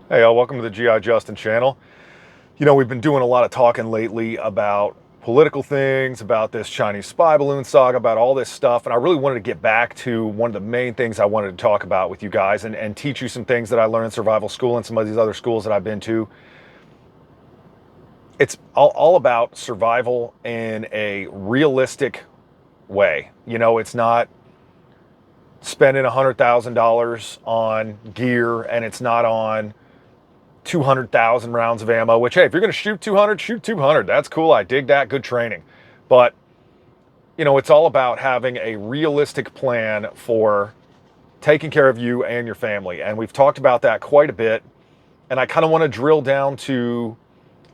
Hey, welcome to the GI Justin channel. We've been doing a lot of talking lately about political things, about this Chinese spy balloon saga, about all this stuff. And I really wanted to get back to one of the main things I wanted to talk about with you guys and teach you some things that I learned in survival school and some of these other schools that I've been to. It's all about survival in a realistic way. It's not spending $100,000 on gear, and it's not on 200,000 rounds of ammo, which, hey, if you're going to shoot 200, shoot 200. That's cool. I dig that. Good training. But, it's all about having a realistic plan for taking care of you and your family. And we've talked about that quite a bit. And I kind of want to drill down to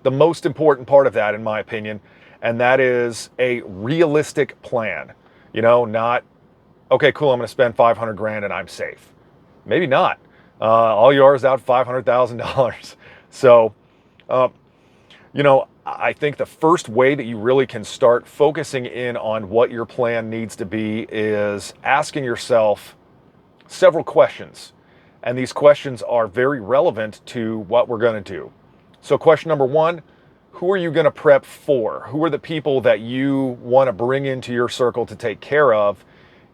the most important part of that, in my opinion. And that is a realistic plan. Not, okay, cool, I'm going to spend 500 grand and I'm safe. Maybe not. All you are is out $500,000. So, I think the first way that you really can start focusing in on what your plan needs to be is asking yourself several questions. And these questions are very relevant to what we're going to do. So question number one, who are you going to prep for? Who are the people that you want to bring into your circle to take care of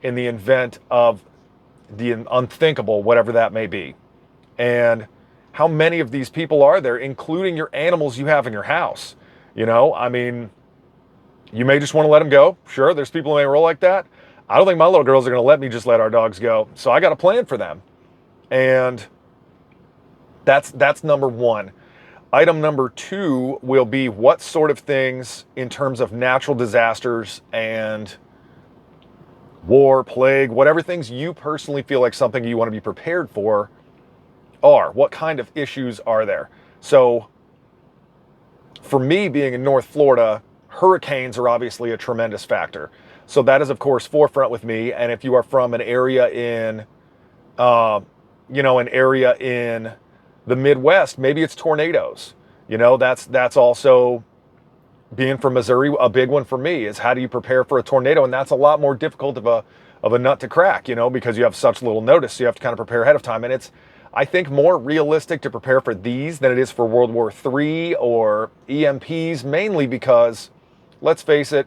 in the event of the unthinkable, whatever that may be? And how many of these people are there, including your animals you have in your house? You may just want to let them go. Sure, there's people who may roll like that. I don't think my little girls are going to let me just let our dogs go. So I got a plan for them. And that's number one. Item number two will be what sort of things in terms of natural disasters and war, plague, whatever things you personally feel like something you want to be prepared for are. What kind of issues are there? So for me, being in North Florida, hurricanes are obviously a tremendous factor. So that is, of course, forefront with me. And if you are from an area in, an area in the Midwest, maybe it's tornadoes. That's also, being from Missouri, a big one for me is how do you prepare for a tornado? And that's a lot more difficult of a nut to crack, because you have such little notice. So you have to kind of prepare ahead of time. And it's, I think, more realistic to prepare for these than it is for World War III or EMPs, mainly because, let's face it,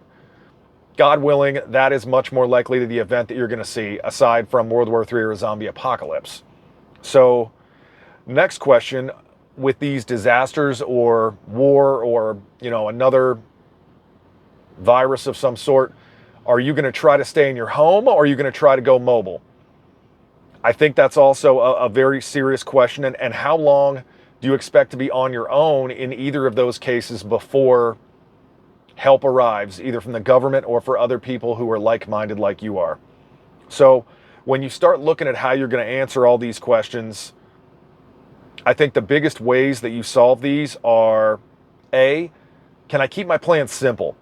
God willing, that is much more likely to the event that you're going to see, aside from World War III or a zombie apocalypse. So, next question, with these disasters or war or, another virus of some sort, are you going to try to stay in your home or are you going to try to go mobile? I think that's also a very serious question. And how long do you expect to be on your own in either of those cases before help arrives, either from the government or for other people who are like-minded like you are? So when you start looking at how you're going to answer all these questions, I think the biggest ways that you solve these are, A, can I keep my plan simple?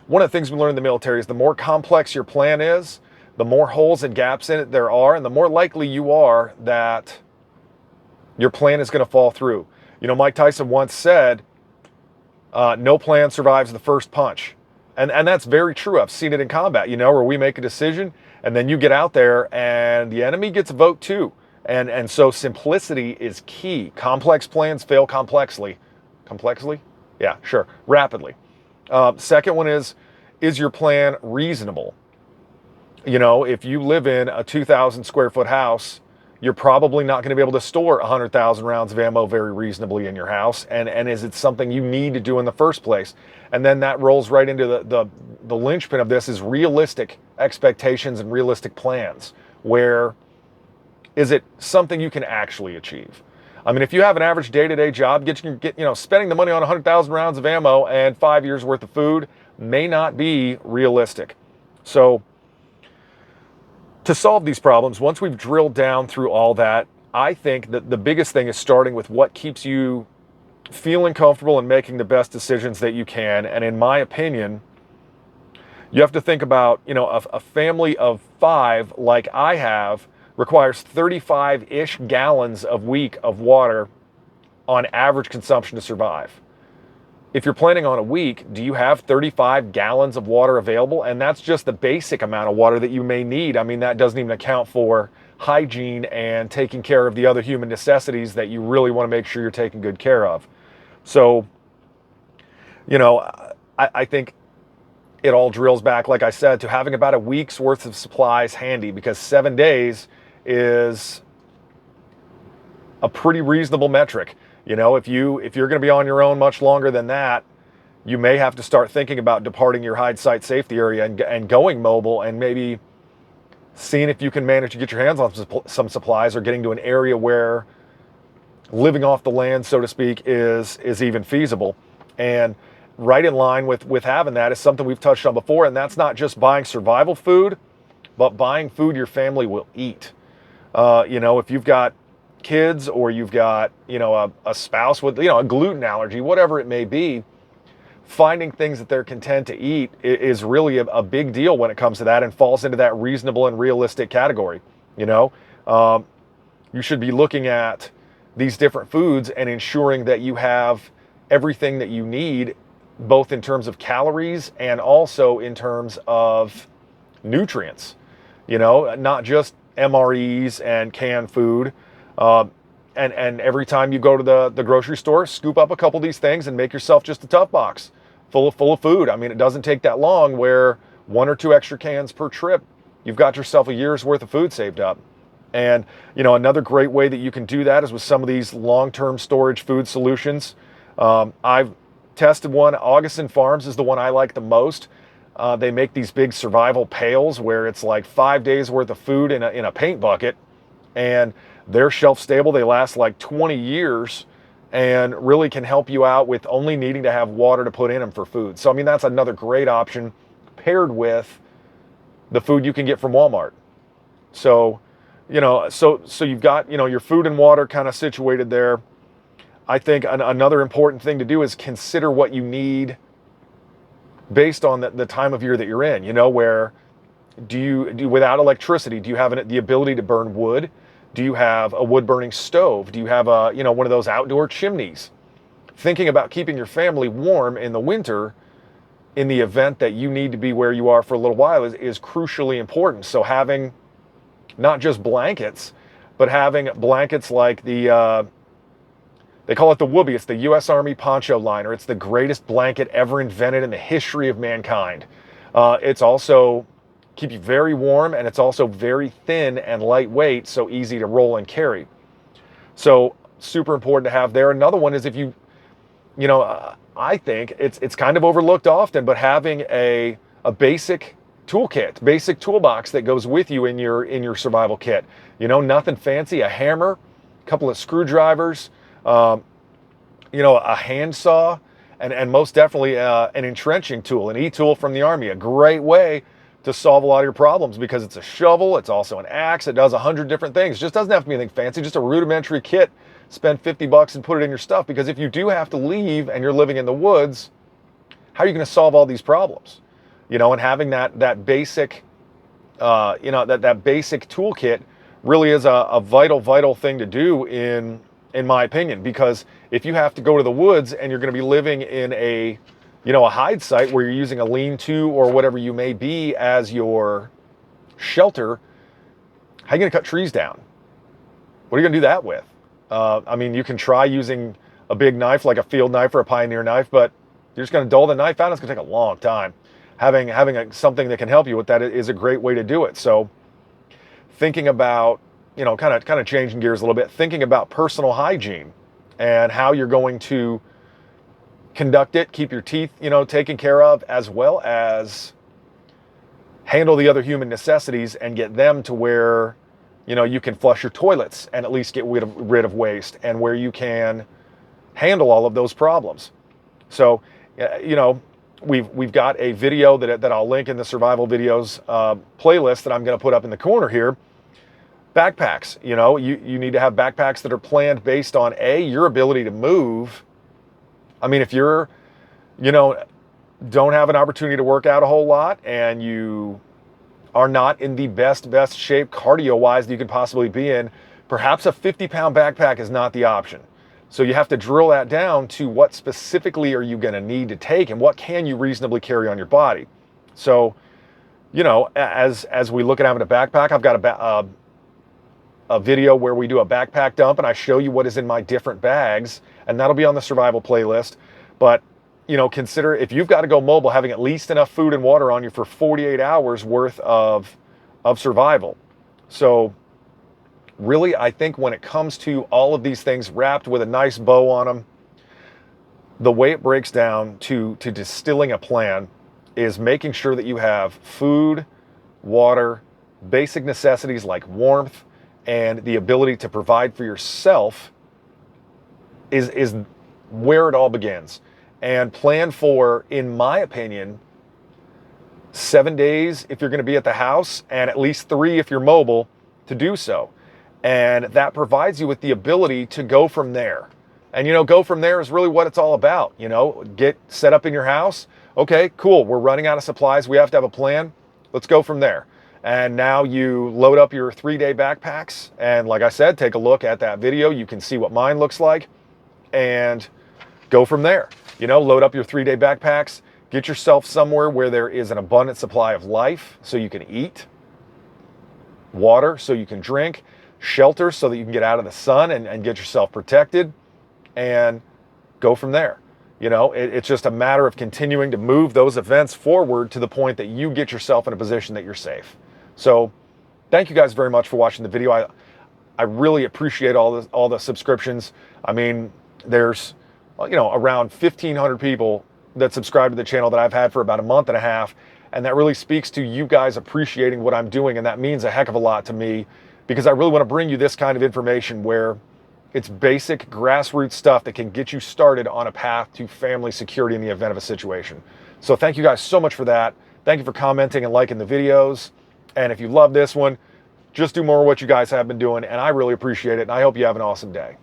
One of the things we learned in the military is the more complex your plan is, the more holes and gaps in it there are, and the more likely you are that your plan is going to fall through. Mike Tyson once said, no plan survives the first punch. And that's very true. I've seen it in combat, where we make a decision and then you get out there and the enemy gets a vote too. And so simplicity is key. Complex plans fail complexly. Complexly? Yeah, sure. Rapidly. Second one is your plan reasonable? If you live in a 2,000 square foot house, you're probably not going to be able to store 100,000 rounds of ammo very reasonably in your house. And is it something you need to do in the first place? And then that rolls right into the linchpin of this is realistic expectations and realistic plans. Where is it something you can actually achieve? If you have an average day-to-day job, spending the money on 100,000 rounds of ammo and 5 years worth of food may not be realistic. So to solve these problems, once we've drilled down through all that, I think that the biggest thing is starting with what keeps you feeling comfortable and making the best decisions that you can. And in my opinion, you have to think about, a family of 5 like I have requires 35-ish gallons a week of water on average consumption to survive. If you're planning on a week, do you have 35 gallons of water available? And that's just the basic amount of water that you may need. That doesn't even account for hygiene and taking care of the other human necessities that you really want to make sure you're taking good care of. So, you know, I think it all drills back, like I said, to having about a week's worth of supplies handy, because 7 days is a pretty reasonable metric. You know, if you're going to be on your own much longer than that, you may have to start thinking about departing your hide site safety area and going mobile, and maybe seeing if you can manage to get your hands on some supplies, or getting to an area where living off the land, so to speak, is even feasible. And right in line with having that is something we've touched on before, and that's not just buying survival food, but buying food your family will eat. You know, if you've got kids, or you've got, you know, a spouse with, you know, a gluten allergy, whatever it may be, finding things that they're content to eat is really a big deal when it comes to that, and falls into that reasonable and realistic category. You know, you should be looking at these different foods and ensuring that you have everything that you need, both in terms of calories and also in terms of nutrients. You know, not just MREs and canned food. And every time you go to the grocery store, scoop up a couple of these things and make yourself just a tough box full of food. I mean, it doesn't take that long, where 1 or 2 extra cans per trip, you've got yourself a year's worth of food saved up. And, you know, another great way that you can do that is with some of these long-term storage food solutions. I've tested one. Augustin Farms is the one I like the most. They make these big survival pails where it's like 5 days worth of food in a paint bucket, and they're shelf stable. They last like 20 years and really can help you out with only needing to have water to put in them for food. So, I mean, that's another great option paired with the food you can get from Walmart. So, you know, so you've got, you know, your food and water kind of situated there. I think another important thing to do is consider what you need based on the time of year that you're in. You know, where do you without electricity, do you have the ability to burn wood? Do you have a wood burning stove? Do you have one of those outdoor chimneys? Thinking about keeping your family warm in the winter, in the event that you need to be where you are for a little while, is crucially important. So having not just blankets, but having blankets like they call it the Whoopee. It's the U.S. Army poncho liner. It's the greatest blanket ever invented in the history of mankind. It's also keep you very warm, and it's also very thin and lightweight, so easy to roll and carry. So super important to have there. Another one is, if you know, I think it's kind of overlooked often, but having a basic toolkit, basic toolbox that goes with you in your survival kit. You know, nothing fancy. A hammer, a couple of screwdrivers, you know, a handsaw, and most definitely an entrenching tool, an e-tool from the Army. A great way to solve a lot of your problems, because it's a shovel, it's also an axe, it does 100 different things. It just doesn't have to be anything fancy, just a rudimentary kit. Spend $50 and put it in your stuff, because if you do have to leave and you're living in the woods, how are you going to solve all these problems? You know, and having that basic, you know, that basic toolkit really is a vital thing to do in my opinion, because if you have to go to the woods and you're going to be living in a hide site where you're using a lean-to or whatever you may be as your shelter, how are you going to cut trees down? What are you going to do that with? I mean, you can try using a big knife like a field knife or a pioneer knife, but you're just going to dull the knife out. It's going to take a long time. Having something that can help you with that is a great way to do it. So thinking about, you know, kind of changing gears a little bit, thinking about personal hygiene and how you're going to conduct it, keep your teeth, you know, taken care of, as well as handle the other human necessities and get them to where, you know, you can flush your toilets and at least get rid of waste, and where you can handle all of those problems. So, you know, we've got a video that I'll link in the survival videos playlist that I'm going to put up in the corner here. Backpacks, you know, you need to have backpacks that are planned based on your ability to move. I mean, if you're, you know, don't have an opportunity to work out a whole lot, and you are not in the best shape cardio-wise that you can possibly be in, perhaps a 50-pound backpack is not the option. So you have to drill that down to what specifically are you going to need to take, and what can you reasonably carry on your body. So, you know, as we look at having a backpack, I've got a video where we do a backpack dump and I show you what is in my different bags, and that'll be on the survival playlist. But, you know, consider if you've got to go mobile, having at least enough food and water on you for 48 hours worth of survival. So really, I think when it comes to all of these things wrapped with a nice bow on them, the way it breaks down to distilling a plan is making sure that you have food, water, basic necessities like warmth, and the ability to provide for yourself is where it all begins. And plan for, in my opinion, 7 days if you're going to be at the house, and at least 3 if you're mobile to do so. And that provides you with the ability to go from there. And, you know, go from there is really what it's all about. You know, get set up in your house. Okay, cool. We're running out of supplies. We have to have a plan. Let's go from there. And now you load up your 3-day backpacks. And like I said, take a look at that video. You can see what mine looks like and go from there. You know, load up your 3-day backpacks. Get yourself somewhere where there is an abundant supply of life so you can eat, water so you can drink, shelter so that you can get out of the sun and get yourself protected, and go from there. You know, it's just a matter of continuing to move those events forward to the point that you get yourself in a position that you're safe. So thank you guys very much for watching the video. I really appreciate all the subscriptions. I mean, there's, you know, around 1,500 people that subscribe to the channel that I've had for about a month and a half. And that really speaks to you guys appreciating what I'm doing. And that means a heck of a lot to me, because I really want to bring you this kind of information where it's basic grassroots stuff that can get you started on a path to family security in the event of a situation. So thank you guys so much for that. Thank you for commenting and liking the videos. And if you love this one, just do more of what you guys have been doing. And I really appreciate it. And I hope you have an awesome day.